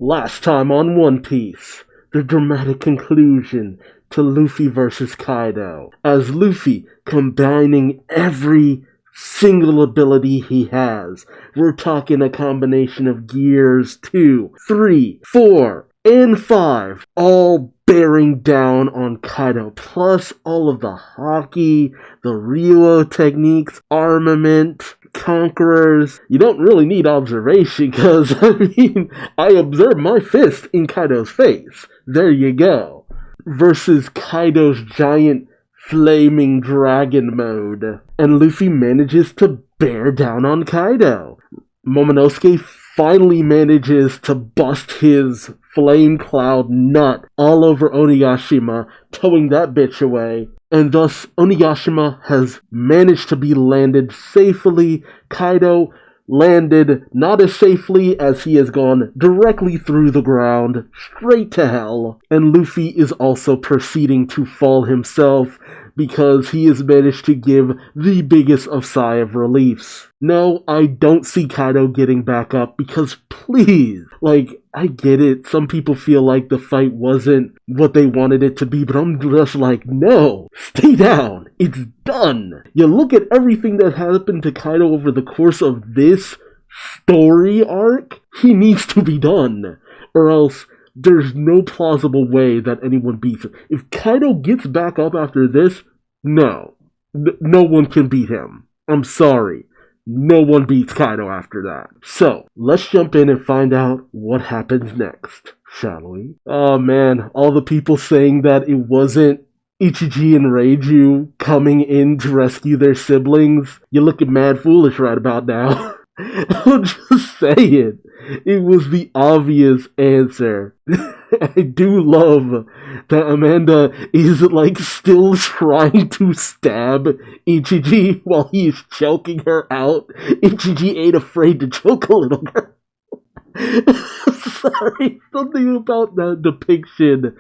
Last time on One Piece, the dramatic conclusion to Luffy versus Kaido, as Luffy combining every single ability he has. We're talking a combination of gears 2, 3, 4, and 5, all bearing down on Kaido, plus all of the haki, the Ryuo techniques, armament, conquerors. You don't really need observation, because, I observed my fist in Kaido's face. There you go. Versus Kaido's giant flaming dragon mode. And Luffy manages to bear down on Kaido. Momonosuke finally manages to bust his flame cloud nut all over Onigashima, towing that bitch away. And thus, Onigashima has managed to be landed safely. Kaido landed not as safely, as he has gone directly through the ground, straight to hell. And Luffy is also proceeding to fall himself, because he has managed to give the biggest of sigh of reliefs. No, I don't see Kaido getting back up, because please, I get it, some people feel like the fight wasn't what they wanted it to be, but I'm just like, no, stay down, it's done. You look at everything that happened to Kaido over the course of this story arc, he needs to be done, or else there's no plausible way that anyone beats him. If Kaido gets back up after this, no one can beat him. I'm sorry. No one beats Kaido after that. So, let's jump in and find out what happens next, shall we? Oh man, all the people saying that it wasn't Ichiji and Reiju coming in to rescue their siblings, you're looking mad foolish right about now. I'm just saying. It was the obvious answer. I do love that Amanda is still trying to stab Ichiji while he is choking her out. Ichiji ain't afraid to choke a little girl. Sorry, something about that depiction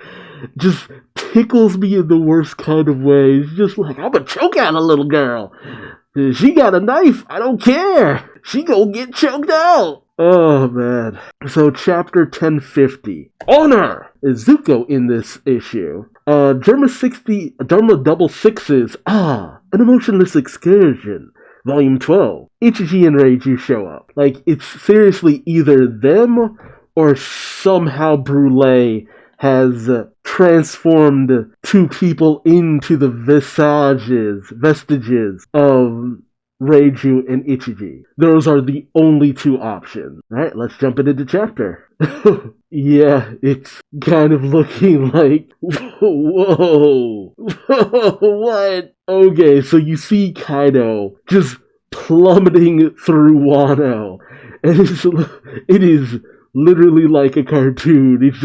just tickles me in the worst kind of way. It's just like, I'm gonna choke out a little girl. She got a knife, I don't care. She gonna get choked out. Oh man. So chapter 1050. Honor! Is Zuko in this issue? Dharma double sixes. An emotionless excursion. Volume 12. Ichiji and Reiju show up. It's seriously either them or somehow Brûlé has transformed two people into the vestiges of Reiju and Ichiji. Those are the only two options. Alright, let's jump into the chapter. Yeah, it's kind of looking like, whoa, what? Okay, so you see Kaido just plummeting through Wano, and it is literally like a cartoon. It's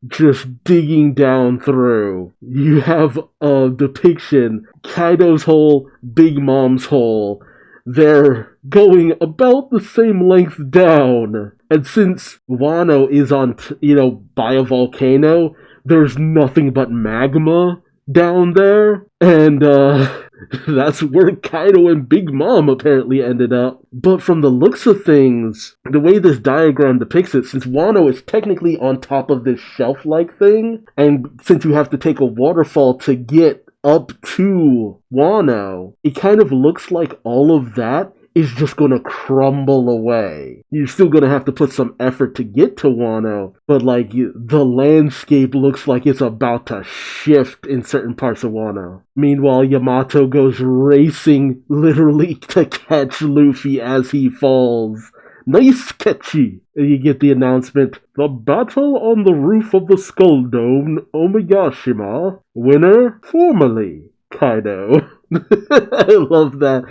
just digging down through. You have a depiction, Kaido's hole, Big Mom's hole. They're going about the same length down. And since Wano is on, by a volcano, there's nothing but magma down there. And, that's where Kaido and Big Mom apparently ended up. But from the looks of things, the way this diagram depicts it, since Wano is technically on top of this shelf-like thing, and since you have to take a waterfall to get up to Wano, it kind of looks like all of that is just gonna crumble away. You're still gonna have to put some effort to get to Wano, but the landscape looks like it's about to shift in certain parts of Wano. Meanwhile, Yamato goes racing literally to catch Luffy as he falls. Nice catchy! And you get the announcement, the battle on the roof of the Skull Dome, Omigashima. Winner, formerly Kaido. I love that.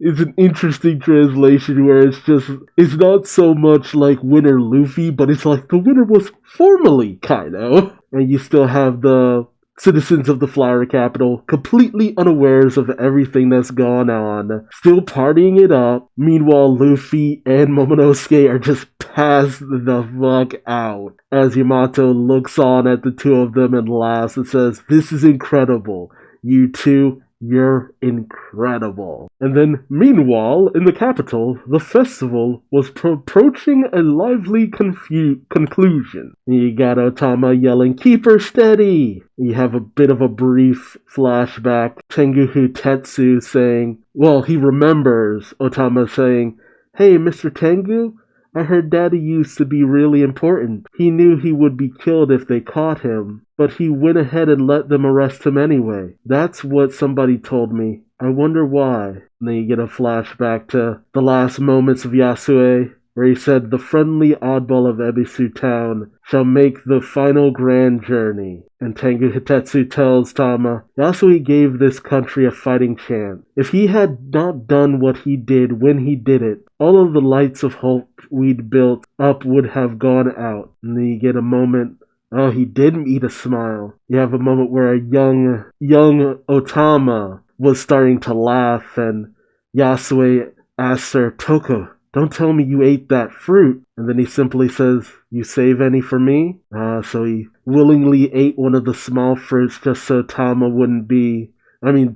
It's an interesting translation where it's not so much like winner Luffy, but it's like the winner was formerly Kaido. And you still have the citizens of the Flower Capital completely unawares of everything that's gone on, still partying it up. Meanwhile, Luffy and Momonosuke are just passed the fuck out as Yamato looks on at the two of them and laughs and says, "This is incredible. You two, You're incredible. And then, meanwhile, in the capital, the festival was approaching a lively conclusion. You got Otama yelling, "Keep her steady!" You have a bit of a brief flashback. Tengu Tetsu saying, well, he remembers Otama saying, "Hey, Mr. Tengu, I heard Daddy used to be really important. He knew he would be killed if they caught him, but he went ahead and let them arrest him anyway. That's what somebody told me. I wonder why." And then you get a flashback to the last moments of Yasue, where he said, "The friendly oddball of Ebisu Town shall make the final grand journey." And Tengu Hitetsu tells Tama, "Yasue gave this country a fighting chance. If he had not done what he did when he did it, all of the lights of hope we'd built up would have gone out." And then you get a moment, oh, he did meet a smile. You have a moment where a young Otama was starting to laugh, and Yasue asks her, "Toko, don't tell me you ate that fruit." And then he simply says, "You save any for me?" So he willingly ate one of the small fruits just so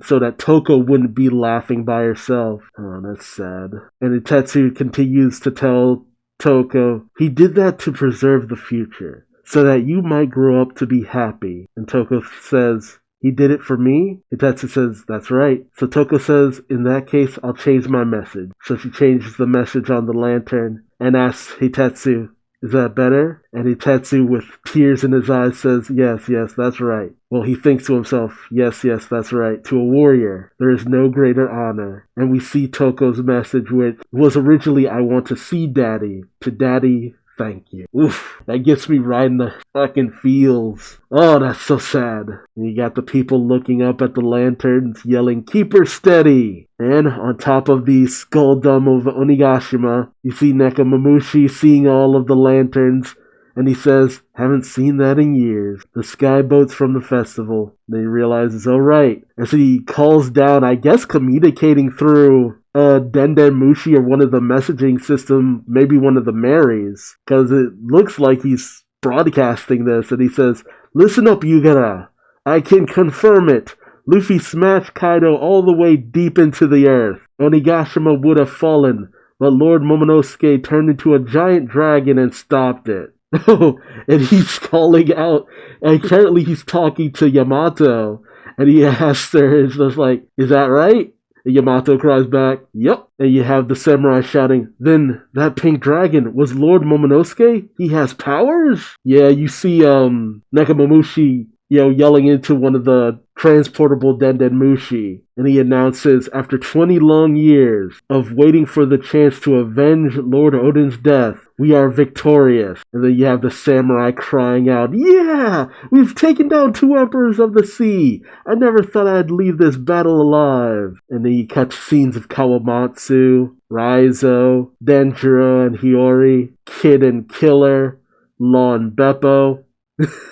so that Toko wouldn't be laughing by herself. Oh, that's sad. And Itetsu continues to tell Toko, he did that to preserve the future, so that you might grow up to be happy. And Toko says, "He did it for me?" Hitetsu says, "That's right." So Toko says, "In that case, I'll change my message." So she changes the message on the lantern and asks Hitetsu, "Is that better?" And Hitetsu, with tears in his eyes, says, yes, that's right." Well, he thinks to himself, yes, that's right. To a warrior, there is no greater honor. And we see Toko's message, which was originally, "I want to see Daddy," to "Daddy, thank you." Oof, that gets me right in the fucking feels. Oh, that's so sad. And you got the people looking up at the lanterns, yelling, "Keep her steady!" And on top of the skull dome of Onigashima, you see Nekomamushi seeing all of the lanterns, and he says, "Haven't seen that in years." The sky boats from the festival. Then he realizes, oh right. And so he calls down, I guess communicating through Denden Mushi or one of the messaging system, maybe one of the Marys, because it looks like he's broadcasting this, and he says, "Listen up, Yugara. I can confirm it. Luffy smashed Kaido all the way deep into the earth. Onigashima would have fallen, but Lord Momonosuke turned into a giant dragon and stopped it." Oh, and he's calling out, and apparently he's talking to Yamato, and he asks her, it's just like, "Is that right?" And Yamato cries back, "Yep." And you have the samurai shouting, "Then that pink dragon was Lord Momonosuke? He has powers?" Yeah, you see Nekomamushi, yelling into one of the transportable Denden Mushi, and he announces, "After 20 long years of waiting for the chance to avenge Lord Odin's death, we are victorious." And then you have the samurai crying out, "Yeah! We've taken down 2 emperors of the sea! I never thought I'd leave this battle alive." And then you cut scenes of Kawamatsu, Raizo, Denjiro and Hiyori, Kid and Killer, Law and Beppo,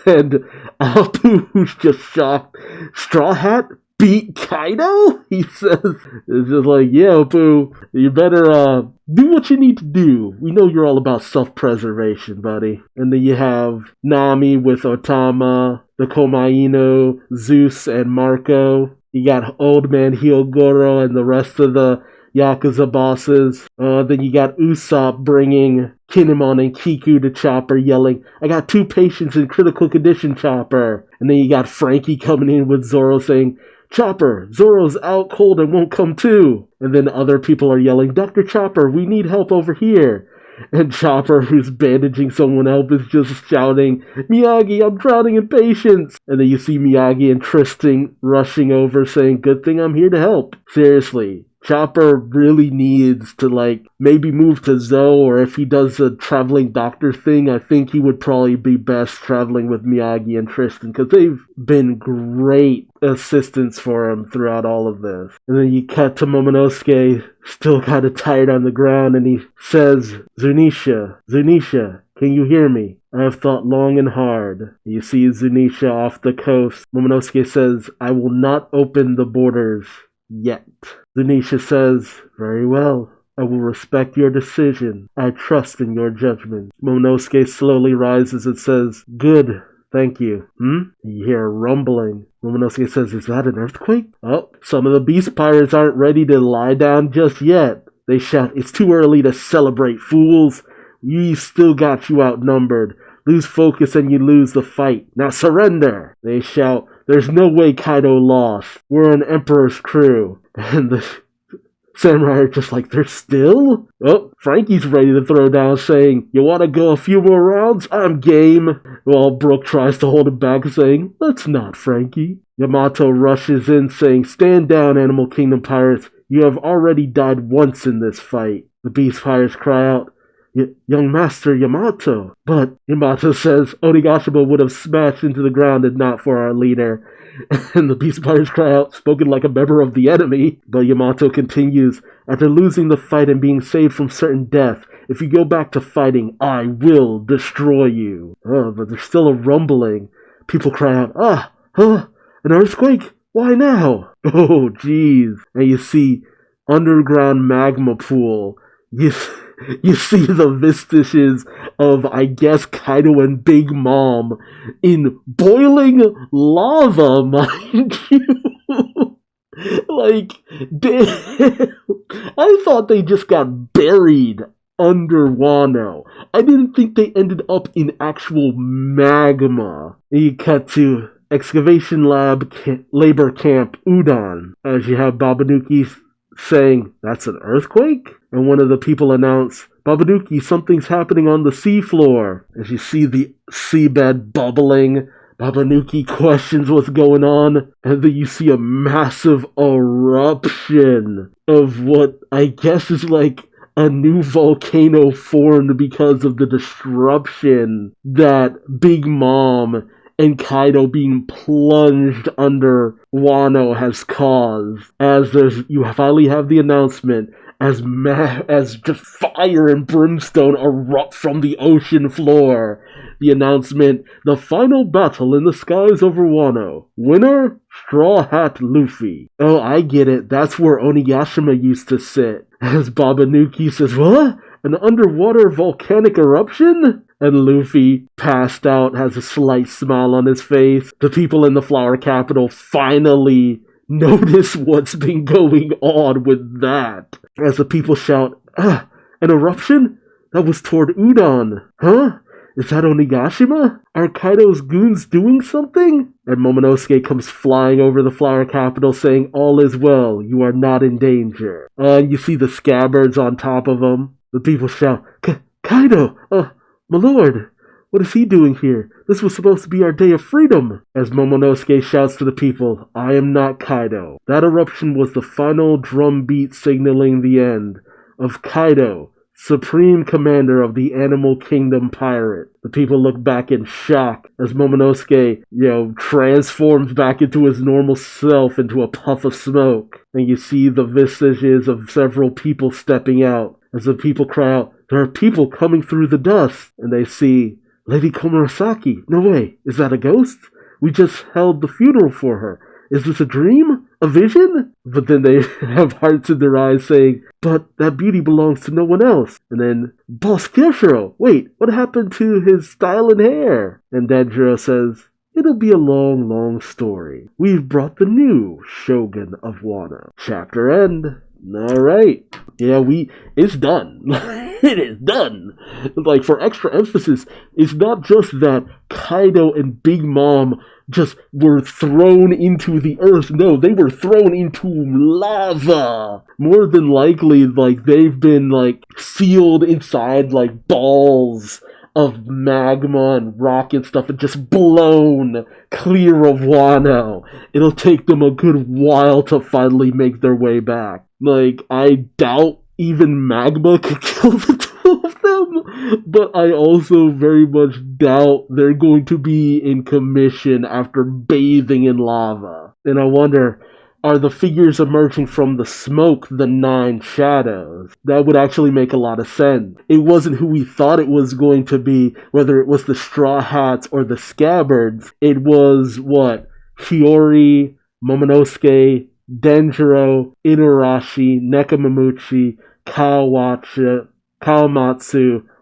and Apu, who's just shocked. "Straw Hat beat Kaido?" He says. It's just like, "Yeah, Apu, you better do what you need to do. We know you're all about self-preservation, buddy." And then you have Nami with Otama, the Komaino, Zeus, and Marco. You got Old Man Hyogoro and the rest of the Yakuza bosses. Then you got Usopp bringing Kinemon and Kiku to Chopper, yelling, "I got 2 patients in critical condition, Chopper." And then you got Frankie coming in with Zoro saying, "Chopper, Zoro's out cold and won't come too." And then other people are yelling, "Dr. Chopper, we need help over here." And Chopper, who's bandaging someone else, is just shouting, "Miyagi, I'm drowning in patience." And then you see Miyagi and Tristan rushing over saying, "Good thing I'm here to help." Seriously. Chopper really needs to, maybe move to Zoe, or if he does a traveling doctor thing, I think he would probably be best traveling with Miyagi and Tristan, because they've been great assistants for him throughout all of this. And then you cut to Momonosuke, still kind of tired on the ground, and he says, Zunisha, can you hear me? I have thought long and hard." You see Zunisha off the coast. Momonosuke says, "I will not open the borders yet." Zunisha says, "Very well. I will respect your decision. I trust in your judgment." Momonosuke slowly rises and says, "Good. Thank you. You hear a rumbling. Momonosuke says, is that an earthquake? Oh, some of the beast pirates aren't ready to lie down just yet. They shout, it's too early to celebrate, fools. We still got you outnumbered. Lose focus and you lose the fight. Now surrender. They shout, there's no way Kaido lost. We're an emperor's crew. And the samurai are just like, they're still? Oh, Frankie's ready to throw down, saying, you want to go a few more rounds? I'm game. While Brook tries to hold him back, saying, let's not, Frankie. Yamato rushes in, saying, stand down, Animal Kingdom pirates. You have already died once in this fight. The beast pirates cry out, young master Yamato. But Yamato says Onigashima would have smashed into the ground if not for our leader. And the beast pirates cry out, spoken like a member of the enemy. But Yamato continues, after losing the fight and being saved from certain death, if you go back to fighting, I will destroy you. Oh, but there's still a rumbling. People cry out, an earthquake? Why now? Oh, jeez. And you see underground magma pool. You see the vestiges of, I guess, Kaido and Big Mom in boiling lava, mind you. Like, damn. I thought they just got buried under Wano. I didn't think they ended up in actual magma. You cut to excavation lab labor camp Udon, as you have Babanuki saying, that's an earthquake? And one of the people announce, Babanuki, something's happening on the seafloor. As you see the seabed bubbling, Babanuki questions what's going on, and then you see a massive eruption of what I guess is like a new volcano formed because of the disruption that Big Mom and Kaido being plunged under Wano has caused. As you finally have the announcement, as just fire and brimstone erupt from the ocean floor. The announcement, the final battle in the skies over Wano. Winner, Straw Hat Luffy. Oh, I get it. That's where Onigashima used to sit. As Babanuki says, what? An underwater volcanic eruption? And Luffy, passed out, has a slight smile on his face. The people in the Flower Capital finally notice what's been going on with that. As the people shout, an eruption? That was toward Udon. Huh? Is that Onigashima? Are Kaido's goons doing something? And Momonosuke comes flying over the Flower Capital saying, all is well, you are not in danger. You see the scabbards on top of him. The people shout, Kaido! My lord! What is he doing here? This was supposed to be our day of freedom! As Momonosuke shouts to the people, I am not Kaido. That eruption was the final drum beat signaling the end of Kaido, Supreme Commander of the Animal Kingdom Pirate. The people look back in shock as Momonosuke, transforms back into his normal self into a puff of smoke. And you see the visages of several people stepping out. As the people cry out, there are people coming through the dust. And they see Lady Komurasaki. No way, is that a ghost? We just held the funeral for her. Is this a dream? A vision? But then they have hearts in their eyes saying, but that beauty belongs to no one else. And then, Boss Kyoshiro, wait, what happened to his style and hair? And Denjiro says, it'll be a long, long story. We've brought the new Shogun of Wano. Chapter end. Alright. Yeah, it's done. It is done. Like, for extra emphasis, it's not just that Kaido and Big Mom just were thrown into the earth. No, they were thrown into lava. More than likely, they've been, sealed inside, balls of magma and rock and stuff and just blown clear of Wano. It'll take them a good while to finally make their way back. I doubt even magma could kill the two of them, but I also very much doubt they're going to be in commission after bathing in lava. And I wonder, are the figures emerging from the smoke the 9 shadows? That would actually make a lot of sense. It wasn't who we thought it was going to be, whether it was the Straw Hats or the Scabbards. It was, Hiyori, Momonosuke, Denjiro, Inarashi, Nekomamushi, Kawamatsu,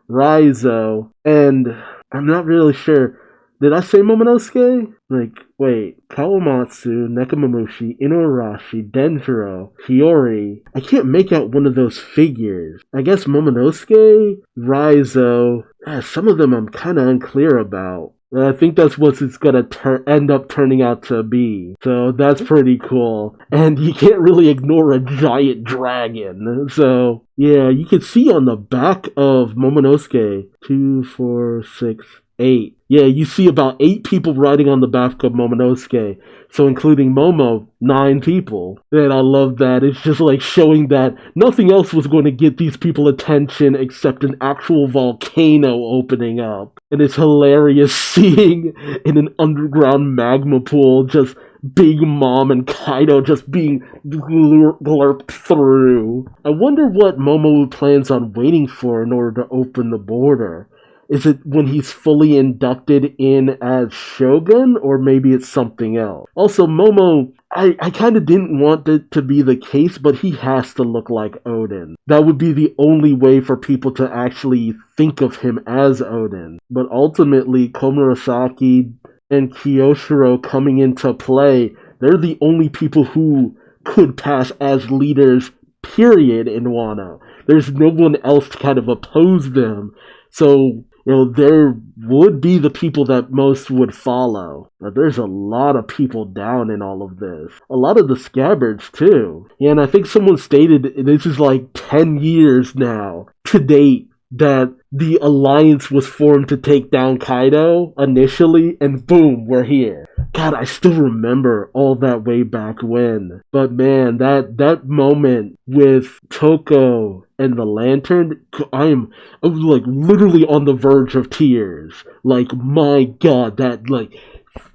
Raizo, and I'm not really sure. Did I say Momonosuke? Like, wait, Kawamatsu, Nekomamushi, Inuarashi, Denjiro, Hiyori. I can't make out one of those figures. I guess Momonosuke, Raizo. Some of them I'm kind of unclear about. I think that's what it's gonna end up turning out to be. So that's pretty cool. And you can't really ignore a giant dragon. So, yeah, you can see on the back of Momonosuke, 2, 4, 6, 8. Yeah, you see about 8 people riding on the back of Momonosuke. So including Momo, 9 people. And I love that. It's just like showing that nothing else was going to get these people attention except an actual volcano opening up. And it's hilarious seeing in an underground magma pool just Big Mom and Kaido just being glurped through. I wonder what Momo plans on waiting for in order to open the border. Is it when he's fully inducted in as Shogun, or maybe it's something else? Also, Momo, I kind of didn't want it to be the case, but he has to look like Odin. That would be the only way for people to actually think of him as Odin. But ultimately, Komurasaki and Kyoshiro coming into play, they're the only people who could pass as leaders, period, in Wano. There's no one else to kind of oppose them. So, there would be the people that most would follow. But there's a lot of people down in all of this. A lot of the scabbards, too. Yeah, and I think someone stated this is like 10 years now to date that the alliance was formed to take down Kaido initially, and boom, we're here. God, I still remember all that way back when. But man, that moment with Toko and the lantern, I was like literally on the verge of tears. Like, my God, that like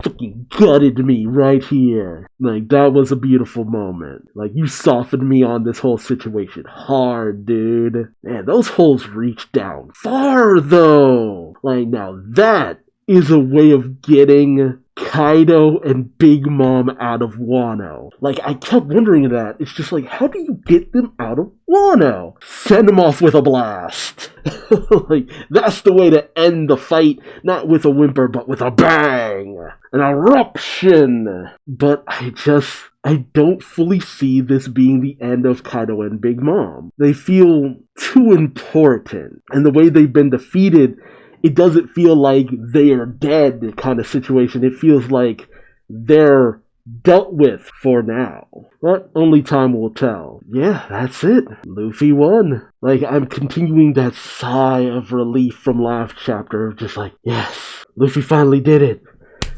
fucking gutted me right here. Like, that was a beautiful moment. Like, you softened me on this whole situation hard, dude. Man, those holes reach down far, though. Like, now that is a way of getting Kaido and Big Mom out of Wano. Like, I kept wondering that. It's just like, how do you get them out of Wano? Send them off with a blast. Like, that's the way to end the fight. Not with a whimper, but with a bang. An eruption. But I don't fully see this being the end of Kaido and Big Mom. They feel too important. And the way they've been defeated, it doesn't feel like they are dead kind of situation. It feels like they're dealt with for now. But only time will tell. Yeah, that's it. Luffy won. Like, I'm continuing that sigh of relief from last chapter. Just like, yes, Luffy finally did it.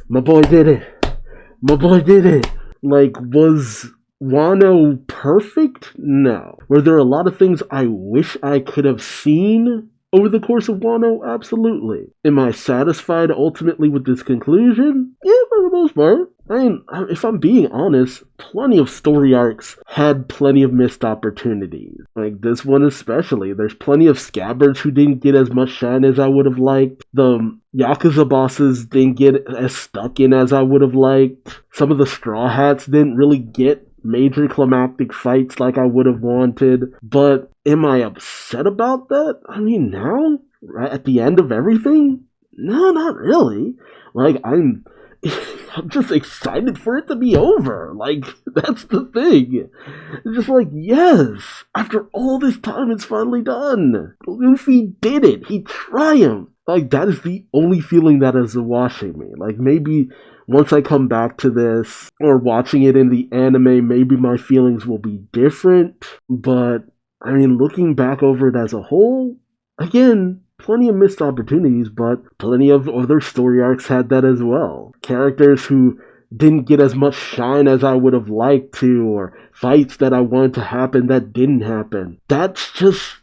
My boy did it. My boy did it. Like, was Wano perfect? No. Were there a lot of things I wish I could have seen over the course of Wano? Absolutely. Am I satisfied ultimately with this conclusion? Yeah, for the most part. I mean, if I'm being honest, plenty of story arcs had plenty of missed opportunities. Like this one especially. There's plenty of scabbards who didn't get as much shine as I would have liked. The Yakuza bosses didn't get as stuck in as I would have liked. Some of the Straw Hats didn't really get major climactic fights like I would have wanted. But am I upset about that? I mean, now? Right at the end of everything? No, not really. Like, I'm just excited for it to be over. Like, that's the thing. It's just like, yes, after all this time, it's finally done. Luffy did it. He triumphed. Like, that is the only feeling that is washing me. Like, maybe once I come back to this, or watching it in the anime, maybe my feelings will be different. But, I mean, looking back over it as a whole, again, plenty of missed opportunities, but plenty of other story arcs had that as well. Characters who didn't get as much shine as I would have liked to, or fights that I wanted to happen that didn't happen. That's just,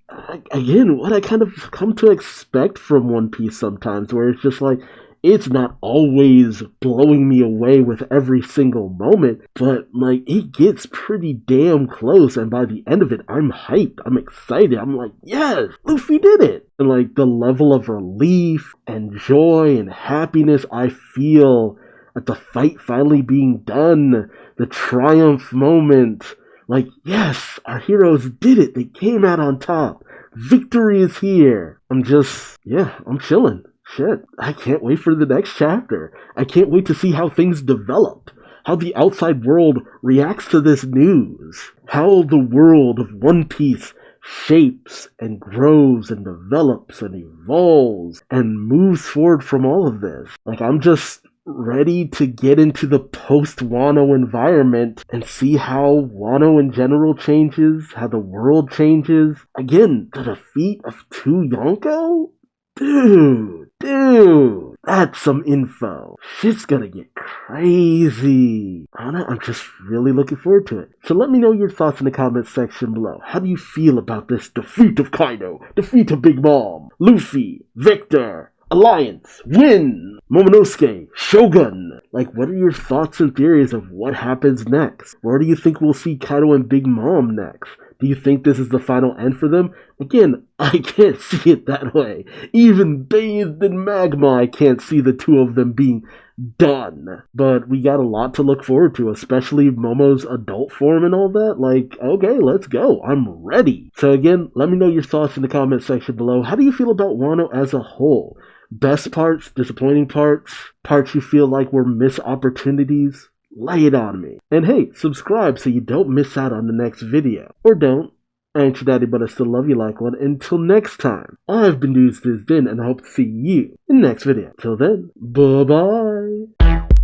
again, what I kind of come to expect from One Piece sometimes, where it's just like, it's not always blowing me away with every single moment, but like it gets pretty damn close, and by the end of it, I'm hyped, I'm excited, I'm like, yes, Luffy did it! And like the level of relief and joy and happiness I feel at the fight finally being done, the triumph moment, like, yes, our heroes did it, they came out on top, victory is here. I'm chilling. shit, I can't wait for the next chapter. I can't wait to see how things develop. How the outside world reacts to this news. How the world of One Piece shapes and grows and develops and evolves and moves forward from all of this. Like, I'm just ready to get into the post-Wano environment and see how Wano in general changes, how the world changes. Again, the defeat of 2 Yonko? Dude, that's some info. Shit's gonna get crazy. I'm just really looking forward to it. So let me know your thoughts in the comments section below. How do you feel about this defeat of Kaido, defeat of Big Mom, Luffy, Victor, Alliance, win, Momonosuke, Shogun? Like, what are your thoughts and theories of what happens next? Where do you think we'll see Kaido and Big Mom next? Do you think this is the final end for them? Again, I can't see it that way. Even bathed in magma, I can't see the two of them being done. But we got a lot to look forward to, especially Momo's adult form and all that. Like, okay, let's go. I'm ready. So again, let me know your thoughts in the comment section below. How do you feel about Wano as a whole? Best parts, disappointing parts, parts you feel like were missed opportunities? Lay it on me. And hey, subscribe so you don't miss out on the next video. Or don't. I ain't your daddy, but I still love you like one. Until next time, I've been Duuz-Diz-Din, and I hope to see you in the next video. Till then, bye-bye.